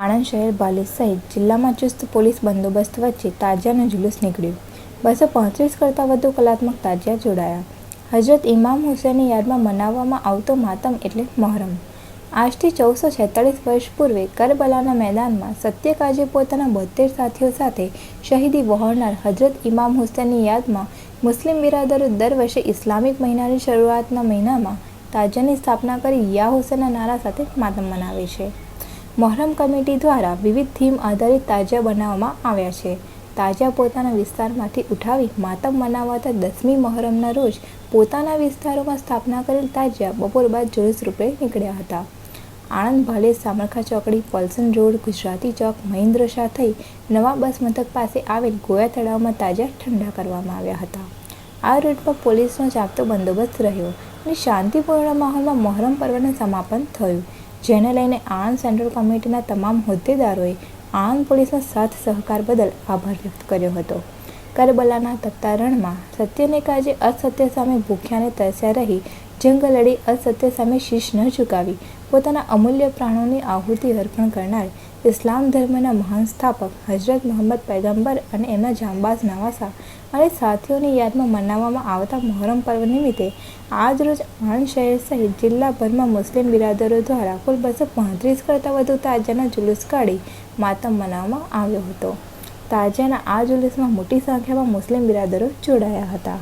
આણંદ શહેર ભાલે સહિત જિલ્લામાં ચુસ્ત પોલીસ બંદોબસ્ત વચ્ચે તાજિયાનું જુલુસ નીકળ્યું। 235 કરતાં વધુ કલાત્મક તાજિયા જોડાયા। હજરત ઇમામ હુસૈનની યાદમાં મનાવવામાં આવતો માતમ એટલે મહોરમ। આજથી 1446 વર્ષ પૂર્વે કરબલાના મેદાનમાં સત્ય કાજે પોતાના 72 સાથીઓ સાથે શહીદી વહોરનાર હજરત ઇમામ હુસૈનની યાદમાં મુસ્લિમ બિરાદરો દર વર્ષે ઇસ્લામિક મહિનાની શરૂઆતના મહિનામાં તાજિયાની સ્થાપના કરી યા હુસૈનના નારા સાથે માતમ મનાવે છે। મહોરમ કમિટી દ્વારા વિવિધ થીમ આધારિત તાજિયા બનાવવામાં આવ્યા છે। તાજિયા પોતાના વિસ્તારમાંથી ઉઠાવી માતમ મનાવાતા 10મી મહોરમના રોજ પોતાના વિસ્તારોમાં સ્થાપના કરેલ તાજિયા બપોર બાદ જુલુસ રૂપે નીકળ્યા હતા। આણંદ ભાલે સામરખા ચોકડી પોલ્સન રોડ ગુજરાતી ચોક મહેન્દ્ર શાહ થઈ નવા બસ મથક પાસે આવેલ ગોયા તળાવમાં તાજિયા ઠંડા કરવામાં આવ્યા હતા। આ રૂટ પર પોલીસનો ચાંપતો બંદોબસ્ત રહ્યો અને શાંતિપૂર્ણ માહોલમાં મહોરમ પર્વનું સમાપન થયું, જેને લઈને આણંદ સેન્ટ્રલ કમિટીના તમામ હોદ્દેદારોએ આણંદ પોલીસનો સાથ સહકાર બદલ આભાર વ્યક્ત કર્યો હતો। કરબલાના તપતા રણમાં સત્યને કાજે અસત્ય સામે ભૂખ્યાને તરસ્યા રહી જંગ લડી અસત્ય સામે શીશ ન ઝુકાવી પોતાના અમૂલ્ય પ્રાણોની આહુતિ અર્પણ કરનાર ઇસ્લામ ધર્મના મહાન સ્થાપક હજરત મુહમ્મદ પૈગંબર અને એમના જાંબાઝ નવાસા અને સાથીઓની યાદમાં મનાવવામાં આવતા મહોરમ પર્વ નિમિત્તે આજરોજ આણંદ શહેર સહિત જિલ્લાભરમાં મુસ્લિમ બિરાદરો દ્વારા કુલ 235 કરતાં વધુ તાજિયાનો જુલુસ કાઢી માતમ મનાવવામાં આવ્યો હતો। તાજિયાના આ જુલુસમાં મોટી સંખ્યામાં મુસ્લિમ બિરાદરો જોડાયા હતા।